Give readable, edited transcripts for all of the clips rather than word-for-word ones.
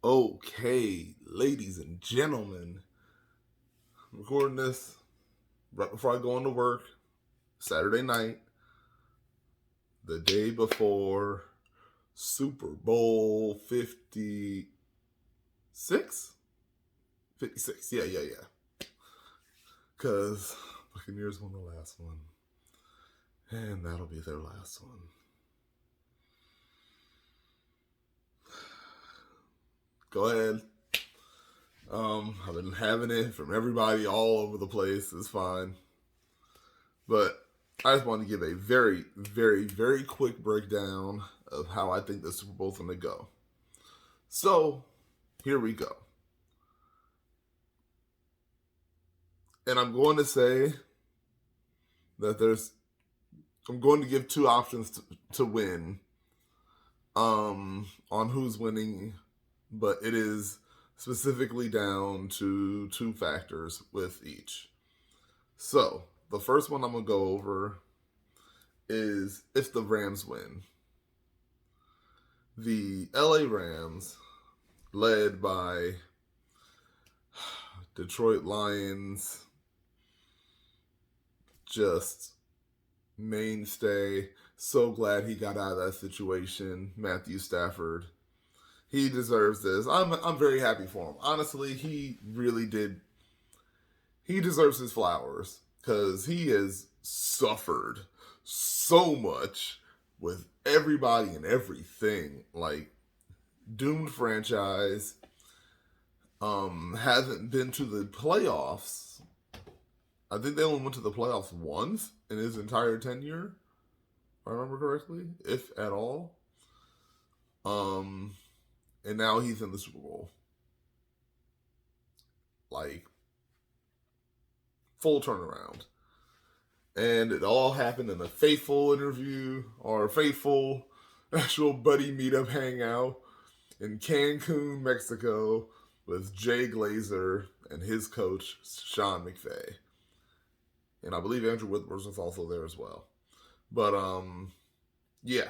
Okay, ladies and gentlemen, I'm recording this right before I go into work, Saturday night, the day before Super Bowl 56? 56, yeah. Because Buccaneers won the last one, and that'll be their last one. Go ahead. I've been having it from everybody all over the place. It's fine. But I just want to give a very, very, very quick breakdown of how I think the Super Bowl's going to go. So, here we go. And I'm going to say that I'm going to give two options to win on who's winning, but it is specifically down to two factors with each. So, the first one I'm going to go over is if the Rams win. The LA Rams, led by Detroit Lions, just mainstay. So glad he got out of that situation, Matthew Stafford. He deserves this. I'm very happy for him. Honestly, he really did. He deserves his flowers because he has suffered so much with everybody and everything. Like, doomed franchise. Hasn't been to the playoffs. I think they only went to the playoffs once in his entire tenure, if I remember correctly, if at all. And now he's in the Super Bowl. Like, full turnaround. And it all happened in a faithful interview or a faithful actual buddy meetup hangout in Cancun, Mexico with Jay Glazer and his coach, Sean McVay. And I believe Andrew Whitworth was also there as well. But, yeah.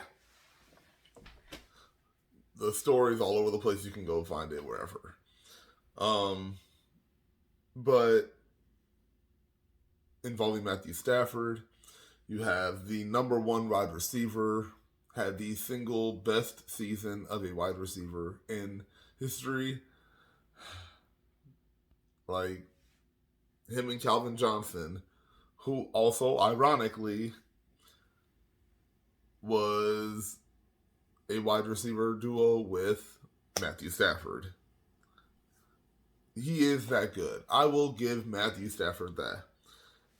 The story's all over the place. You can go find it wherever. But involving Matthew Stafford, you have the number one wide receiver, had the single best season of a wide receiver in history. Like, him and Calvin Johnson, who also, ironically, was a wide receiver duo with Matthew Stafford. He is that good. I will give Matthew Stafford that.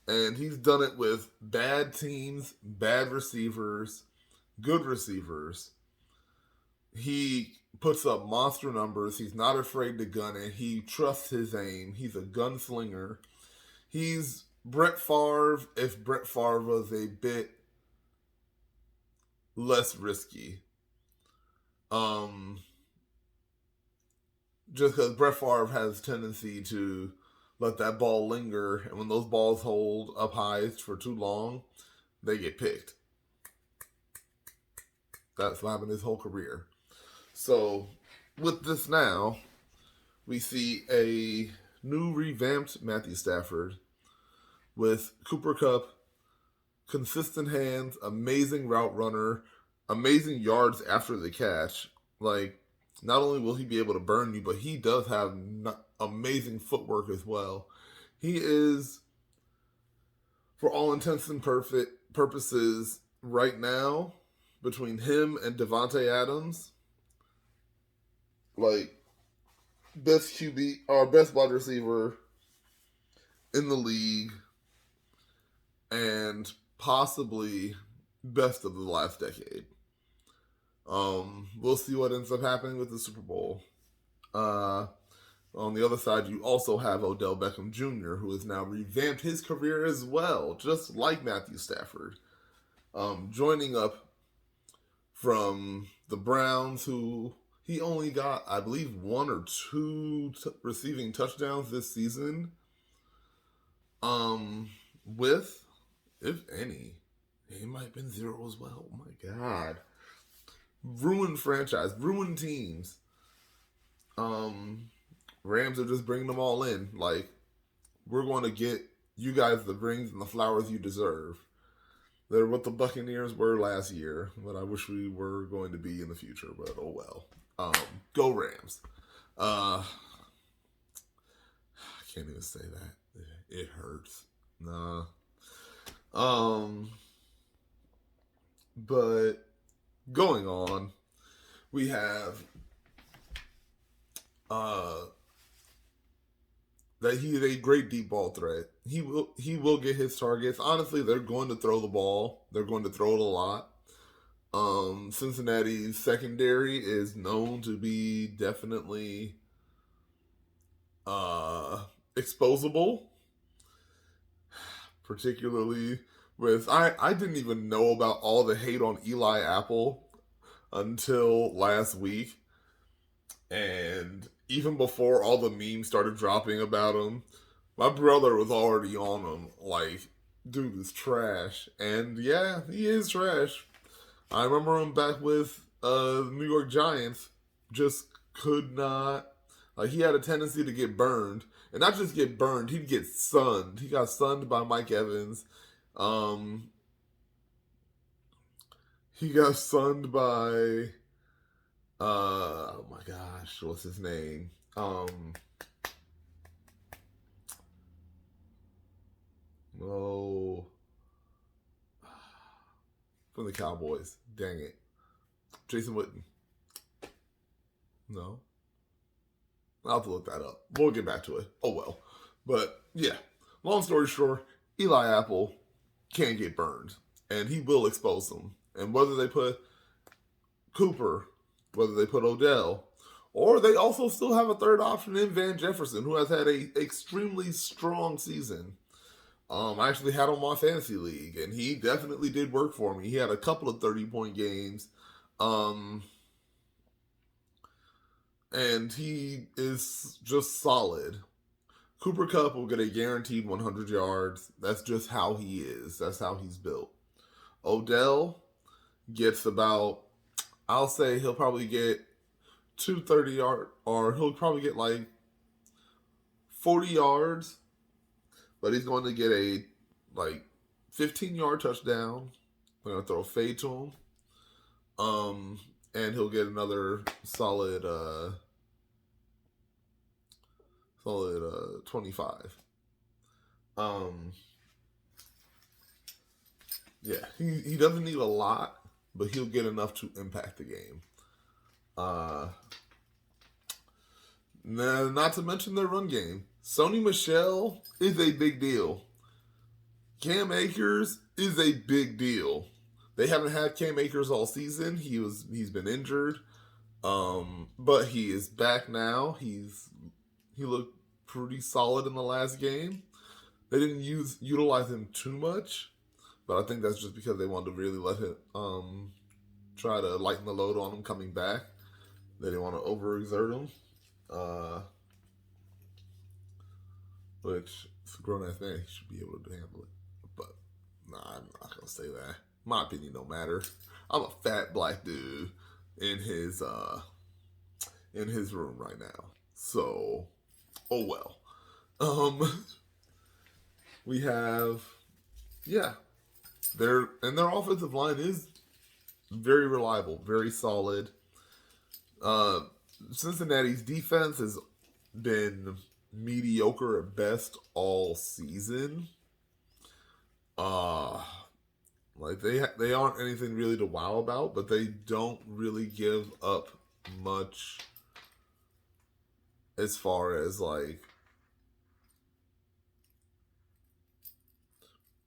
And he's done it with bad teams, bad receivers, good receivers. He puts up monster numbers. He's not afraid to gun it. He trusts his aim. He's a gunslinger. He's Brett Favre if Brett Favre was a bit less risky. Just because Brett Favre has tendency to let that ball linger, and when those balls hold up high for too long, they get picked. That's what happened his whole career. So, with this now, we see a new revamped Matthew Stafford with Cooper Kupp, consistent hands, amazing route runner, amazing yards after the catch. Like, not only will he be able to burn you, but he does have amazing footwork as well. He is, for all intents and purposes, right now, between him and Devontae Adams, like, best QB or best wide receiver in the league, and possibly best of the last decade. We'll see what ends up happening with the Super Bowl. On the other side, you also have Odell Beckham Jr., who has now revamped his career as well, just like Matthew Stafford. Joining up from the Browns, who he only got, I believe, one or two receiving touchdowns this season. With, if any, it might have been zero as well. Oh my God. Ruined franchise, ruined teams. Rams are just bringing them all in. Like, we're going to get you guys the rings and the flowers you deserve. They're what the Buccaneers were last year, but I wish we were going to be in the future. But oh well. Go Rams. I can't even say that. It hurts. Nah. But going on, we have that he's a great deep ball threat. He will get his targets. Honestly, they're going to throw the ball. They're going to throw it a lot. Cincinnati's secondary is known to be definitely exposable, particularly with I didn't even know about all the hate on Eli Apple until last week, and even before all the memes started dropping about him, my brother was already on him. Like, dude is trash, and yeah, he is trash. I remember him back with the New York Giants. Just could not. Like, he had a tendency to get burned, and not just get burned. He'd get sunned. He got sunned by Mike Evans. He got sunned by. Oh my gosh, what's his name? Oh, from the Cowboys. Dang it, Jason Witten. No, I'll have to look that up. We'll get back to it. Oh well, but yeah. Long story short, Eli Apple can't get burned, and he will expose them. And whether they put Cooper, whether they put Odell, or they also still have a third option in Van Jefferson, who has had a extremely strong season. I actually had him on my fantasy league, and he definitely did work for me. He had a couple of 30-point games, and he is just solid. Cooper Kupp will get a guaranteed 100 yards. That's just how he is. That's how he's built. Odell gets about, I'll say he'll probably get 230 yard, or he'll probably get like 40 yards, but he's going to get a like 15-yard touchdown. I'm going to throw a fade to him. And he'll get another solid 25. Yeah, he doesn't need a lot, but he'll get enough to impact the game. Not to mention their run game. Sony Michel is a big deal. Cam Akers is a big deal. They haven't had Cam Akers all season. He's been injured, but he is back now. He looked pretty solid in the last game. They didn't utilize him too much, but I think that's just because they wanted to really let him try to lighten the load on him coming back. They didn't want to overexert him, which is a grown ass man, he should be able to handle it. But nah, I'm not gonna say that. My opinion don't matter. I'm a fat black dude in his room right now. So, oh well. We have, yeah, their offensive line is very reliable, very solid. Cincinnati's defense has been mediocre at best all season. Like they aren't anything really to wow about, but they don't really give up much as far as like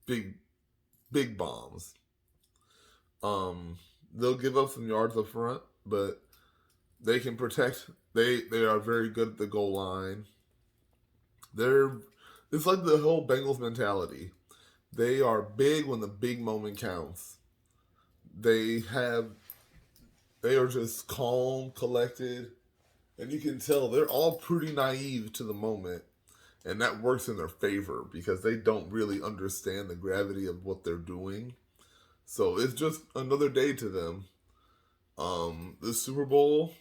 big bombs. They'll give up some yards up front, but they can protect. They are very good at the goal line. It's like the whole Bengals mentality. They are big when the big moment counts. They are just calm, collected, and you can tell they're all pretty naive to the moment. And that works in their favor because they don't really understand the gravity of what they're doing. So it's just another day to them. The Super Bowl,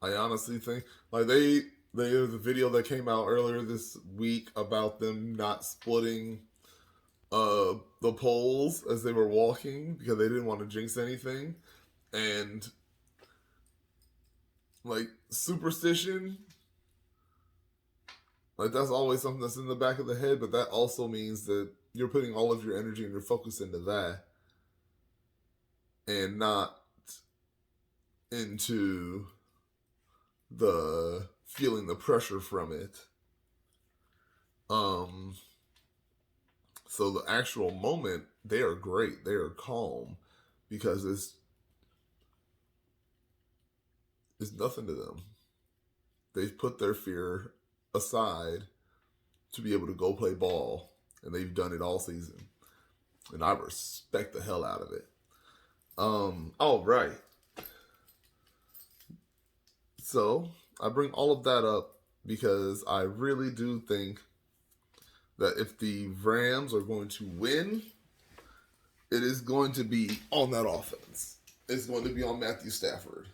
I honestly think like there's a video that came out earlier this week about them not splitting the poles as they were walking because they didn't want to jinx anything. And like superstition, like that's always something that's in the back of the head, but that also means that you're putting all of your energy and your focus into that and not into the feeling the pressure from it. Um so the actual moment, they are great. They are calm because it's nothing to them. They've put their fear aside to be able to go play ball, and they've done it all season. And I respect the hell out of it. All right. So I bring all of that up because I really do think that if the Rams are going to win, it is going to be on that offense. It's going to be on Matthew Stafford.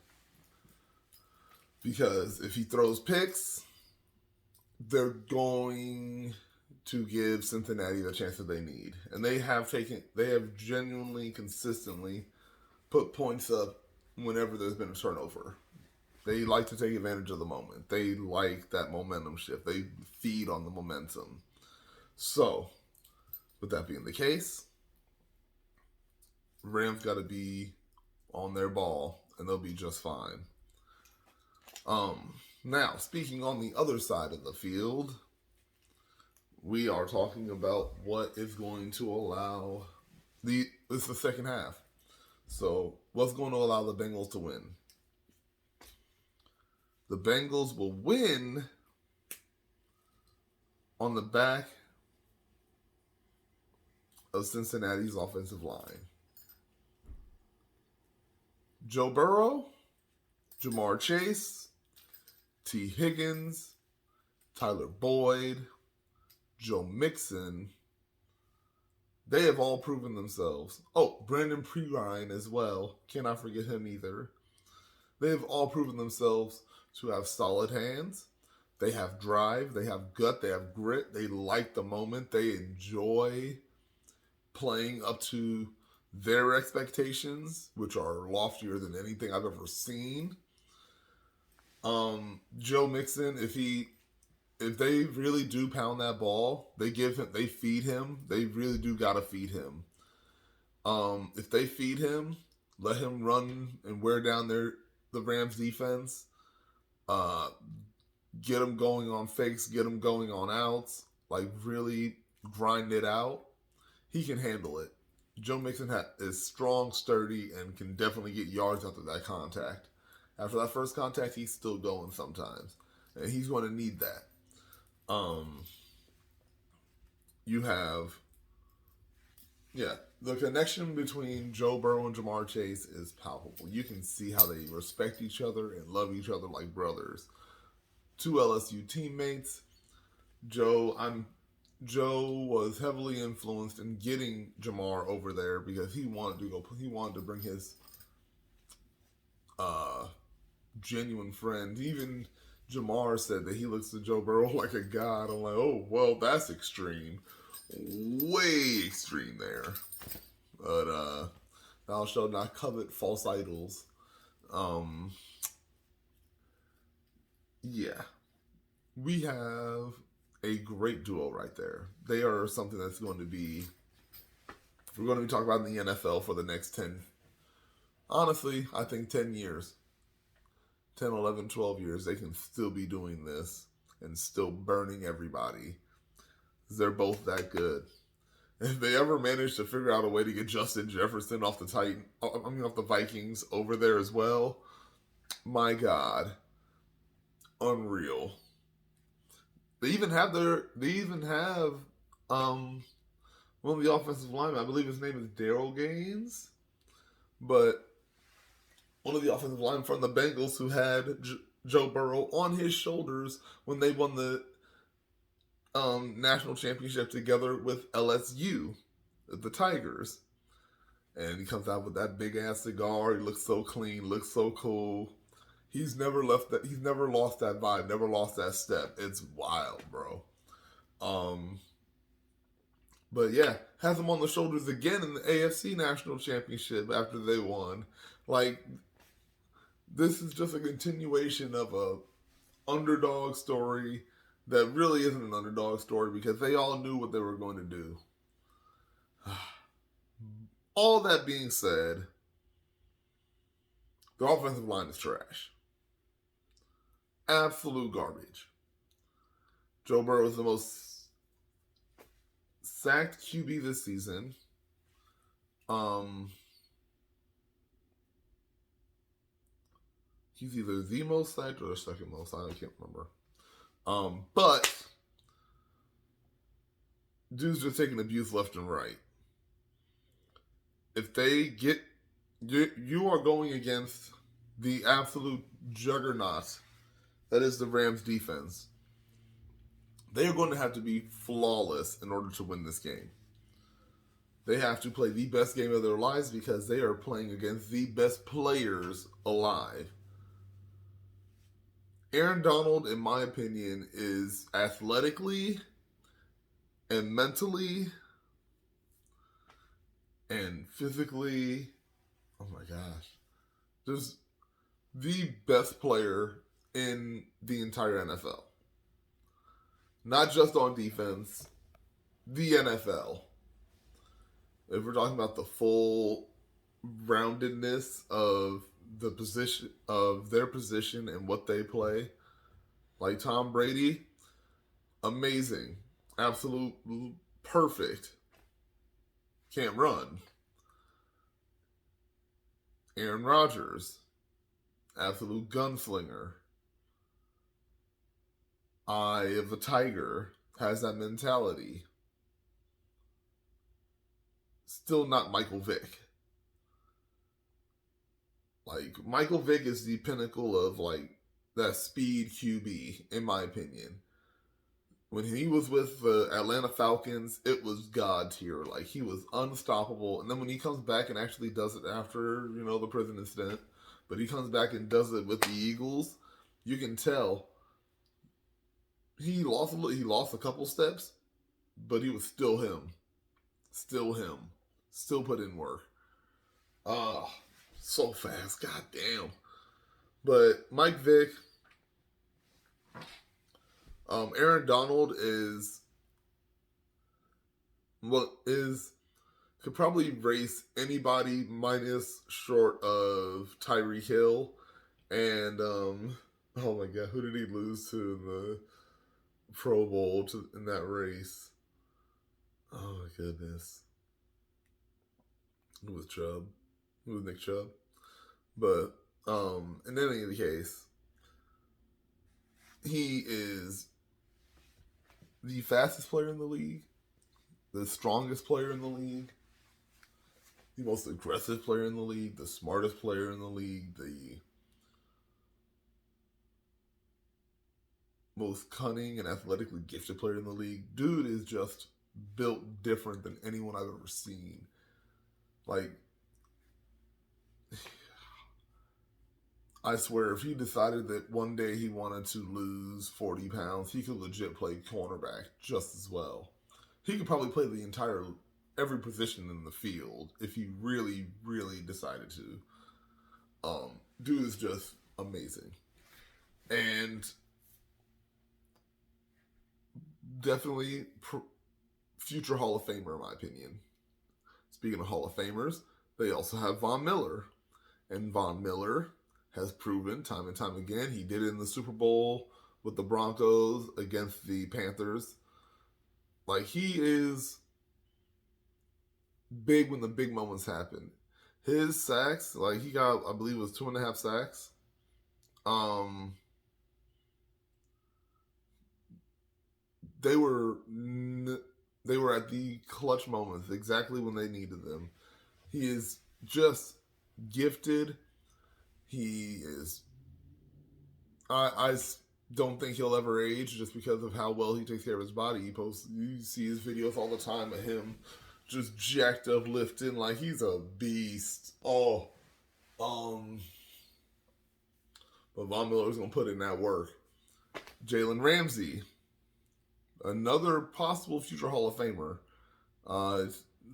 Because if he throws picks, they're going to give Cincinnati the chance that they need. And they have genuinely, consistently put points up whenever there's been a turnover. They like to take advantage of the moment. They like that momentum shift. They feed on the momentum. So, with that being the case, Rams got to be on their ball, and they'll be just fine. Now, speaking on the other side of the field, we are talking about what is going to allow it's the second half. So, what's going to allow the Bengals to win? The Bengals will win on the back of Cincinnati's offensive line. Joe Burrow, Jamar Chase, T. Higgins, Tyler Boyd, Joe Mixon, they have all proven themselves. Oh, Brandon Perine as well. Cannot forget him either. They have all proven themselves to have solid hands. They have drive. They have gut. They have grit. They like the moment. They enjoy playing up to their expectations, which are loftier than anything I've ever seen. Joe Mixon, if they really do pound that ball, they feed him. They really do gotta feed him. If they feed him, let him run and wear down the Rams defense. Get him going on fakes, get him going on outs, like really grind it out. He can handle it. Joe Mixon is strong, sturdy, and can definitely get yards after that contact. After that first contact, he's still going sometimes, and he's going to need that. You have, the connection between Joe Burrow and Jamar Chase is palpable. You can see how they respect each other and love each other like brothers. Two LSU teammates. Joe was heavily influenced in getting Jamar over there because he wanted to bring his genuine friend. Even Jamar said that he looks to Joe Burrow like a god. I'm like, oh, well, that's extreme. Way extreme there. But thou shalt not covet false idols. Yeah. We have a great duo right there. They are something that's going to be, we're going to be talking about in the NFL for the next 10, honestly, I think 10 years. 10, 11, 12 years, they can still be doing this and still burning everybody. They're both that good. If they ever manage to figure out a way to get Justin Jefferson off the Vikings over there as well, my God, unreal. They even have one of the offensive linemen. I believe his name is Daryl Gaines, but one of the offensive linemen from the Bengals who had Joe Burrow on his shoulders when they won the national championship together with LSU, the Tigers. And he comes out with that big ass cigar. He looks so clean, looks so cool. He's never left that. He's never lost that vibe. Never lost that step. It's wild, bro. But yeah, has him on the shoulders again in the AFC National Championship after they won. Like, this is just a continuation of a underdog story that really isn't an underdog story because they all knew what they were going to do. All that being said, the offensive line is trash. Absolute garbage. Joe Burrow is the most sacked QB this season. He's either the most sacked or the second most. I can't remember. But dudes just taking abuse left and right. If they get you are going against the absolute juggernaut that is the Rams defense. They are going to have to be flawless in order to win this game. They have to play the best game of their lives because they are playing against the best players alive. Aaron Donald, in my opinion, is athletically and mentally and physically, oh my gosh, just the best player in the entire NFL. Not just on defense, the NFL. If we're talking about the full roundedness of the position of their position and what they play, like Tom Brady, amazing, absolute perfect, can't run. Aaron Rodgers, absolute gunslinger, eye of the tiger, has that mentality. Still not Michael Vick. Like, Michael Vick is the pinnacle of, like, that speed QB, in my opinion. When he was with the Atlanta Falcons, it was God tier. Like, he was unstoppable. And then when he comes back and actually does it after, the prison incident, but he comes back and does it with the Eagles, you can tell he lost a couple steps, but he was still him. Still him. Still put in work. So fast. God damn. But Mike Vick, Aaron Donald could probably race anybody minus short of Tyreek Hill. And oh my god, who did he lose to in the Pro Bowl in that race? Oh my goodness. It was Chubb. It was Nick Chubb. But in any case, he is the fastest player in the league, the strongest player in the league, the most aggressive player in the league, the smartest player in the league, the most cunning and athletically gifted player in the league. Dude is just built different than anyone I've ever seen. Like, I swear, if he decided that one day he wanted to lose 40 pounds, he could legit play cornerback just as well. He could probably play every position in the field if he really, really decided to. Dude is just amazing. And definitely future Hall of Famer, in my opinion. Speaking of Hall of Famers, they also have Von Miller. And Von Miller has proven time and time again, he did it in the Super Bowl with the Broncos against the Panthers. Like, he is big when the big moments happen. His sacks, like, he got, I believe it was 2.5 sacks. They were at the clutch moments, exactly when they needed them. He is just gifted. He is. I don't think he'll ever age just because of how well he takes care of his body. You see his videos all the time of him just jacked up lifting like he's a beast. but Von Miller's going to put in that work. Jalen Ramsey, another possible future Hall of Famer.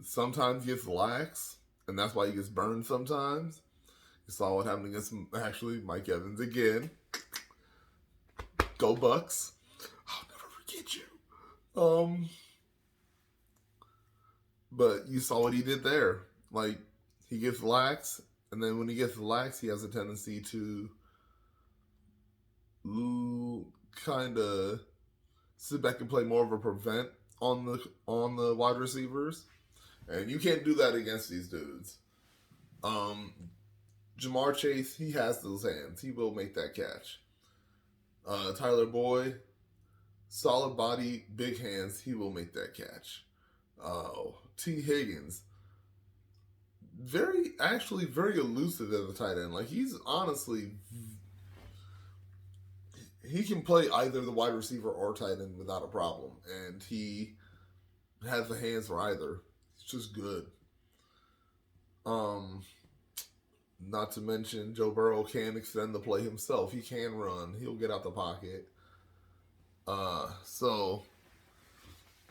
Sometimes gets lax, and that's why he gets burned sometimes. You saw what happened against, actually, Mike Evans again. Go Bucks. I'll never forget you. But you saw what he did there. Like, he gets lax, and then when he gets lax, he has a tendency to kind of sit back and play more of a prevent on the wide receivers, and you can't do that against these dudes. Jamar Chase, he has those hands. He will make that catch. Tyler Boyd, solid body, big hands. He will make that catch. T. Higgins, very elusive as a tight end. Like, he's honestly, he can play either the wide receiver or tight end without a problem, and he has the hands for either. It's just good. Not to mention, Joe Burrow can extend the play himself. He can run. He'll get out the pocket. So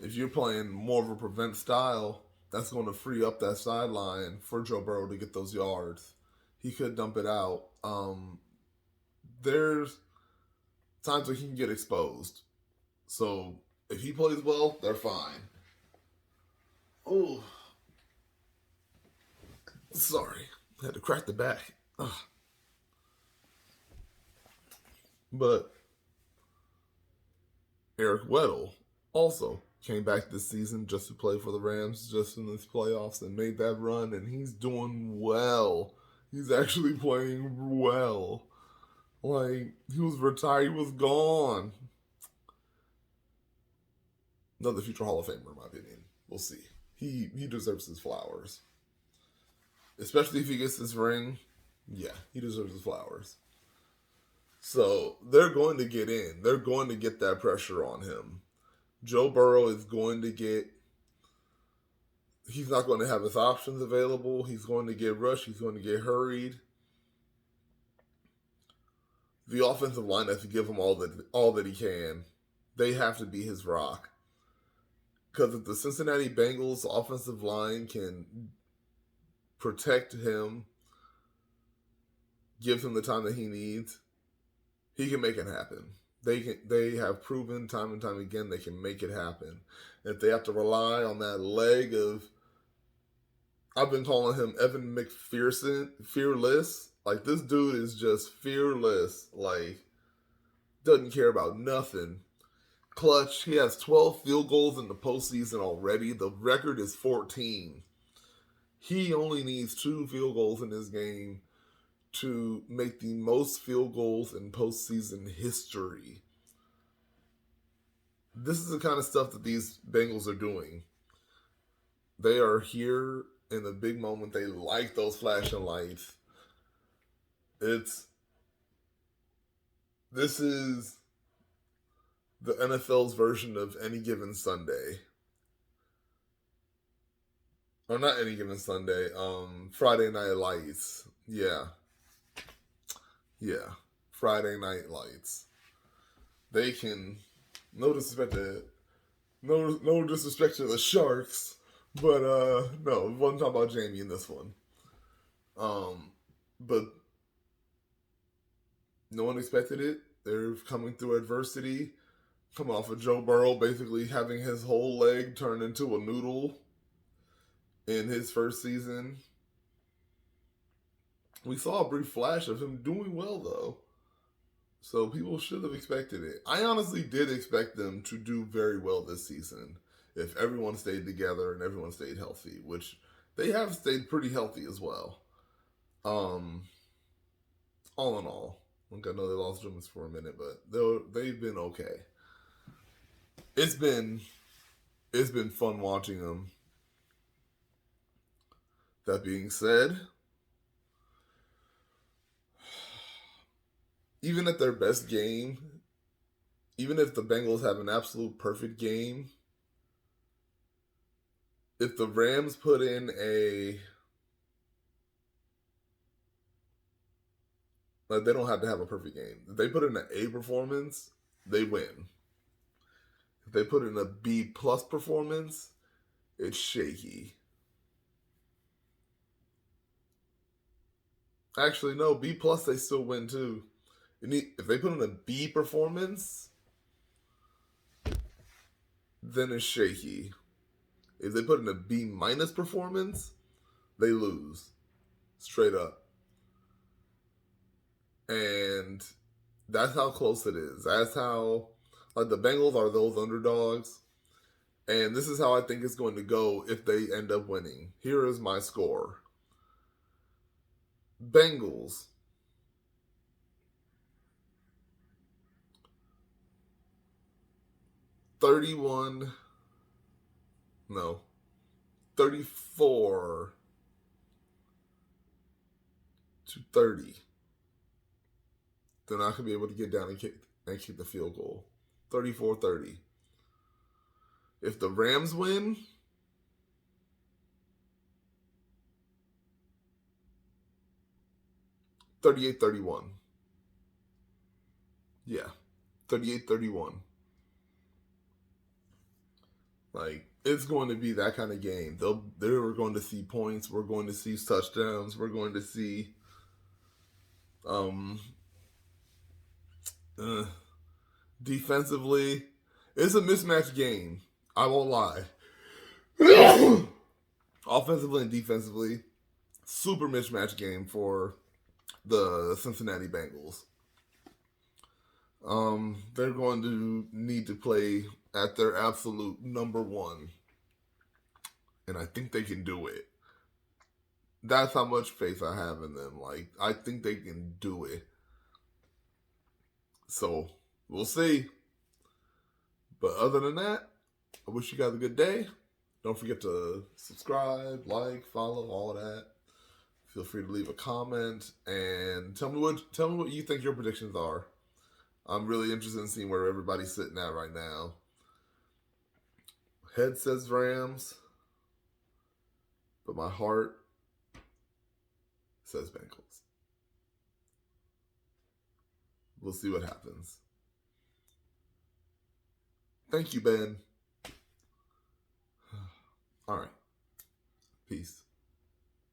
if you're playing more of a prevent style, that's going to free up that sideline for Joe Burrow to get those yards. He could dump it out. There's times where he can get exposed. So if he plays well, they're fine. Oh, sorry. I had to crack the back. Ugh. But Eric Weddle also came back this season just to play for the Rams just in this playoffs and made that run, and he's doing well. He's actually playing well. Like, he was retired, he was gone. Another future Hall of Famer, in my opinion. We'll see. He deserves his flowers. Especially if he gets this ring. Yeah, he deserves his flowers. So, they're going to get in. They're going to get that pressure on him. Joe Burrow is going to get... He's not going to have his options available. He's going to get rushed. He's going to get hurried. The offensive line has to give him all that he can. They have to be his rock. Because if the Cincinnati Bengals offensive line can protect him, give him the time that he needs, he can make it happen. They have proven time and time again they can make it happen. If they have to rely on that leg of, I've been calling him Evan McPherson, fearless. Like, this dude is just fearless. Like, doesn't care about nothing. Clutch. He has 12 field goals in the postseason already. The record is 14. He only needs 2 field goals in this game to make the most field goals in postseason history. This is the kind of stuff that these Bengals are doing. They are here in the big moment. They like those flashing lights. This is the NFL's version of Any Given Sunday. Or not Any Given Sunday, Friday Night Lights. Yeah. Friday Night Lights. They can, no disrespect to the Sharks, but no, we wasn't talking about Jamie in this one. But no one expected it. They're coming through adversity, coming off of Joe Burrow basically having his whole leg turned into a noodle in his first season. We saw a brief flash of him doing well, though. So people should have expected it. I honestly did expect them to do very well this season if everyone stayed together and everyone stayed healthy, which they have stayed pretty healthy as well. All in all. Like, I know they lost Jonas for a minute, but they've been okay. It's been fun watching them. That being said, even at their best game, even if the Bengals have an absolute perfect game, if the Rams put in Like, they don't have to have a perfect game. If they put in an A performance, they win. If they put in a B plus performance, it's shaky. Actually, no, B plus they still win too. If they put in a B performance, then it's shaky. If they put in a B minus performance, they lose straight up. And that's how close it is. That's how, like, the Bengals are those underdogs. And this is how I think it's going to go if they end up winning. Here is my score: Bengals 31, no, 34-30. They're not going to be able to get down and kick the field goal. 34-30. If the Rams win, 38-31. Yeah, 38-31. Like, it's going to be that kind of game. They're going to see points. We're going to see touchdowns. We're going to see um uh, defensively. It's a mismatched game. I won't lie. Offensively and defensively, super mismatched game for the Cincinnati Bengals. They're going to need to play at their absolute number one, and I think they can do it. That's how much faith I have in them. Like, I think they can do it. So we'll see. But other than that, I wish you guys a good day. Don't forget to subscribe, like, follow, all of that. Feel free to leave a comment and tell me what you think your predictions are. I'm really interested in seeing where everybody's sitting at right now. Head says Rams, but my heart says Bengals. We'll see what happens. Thank you, Ben. All right. Peace.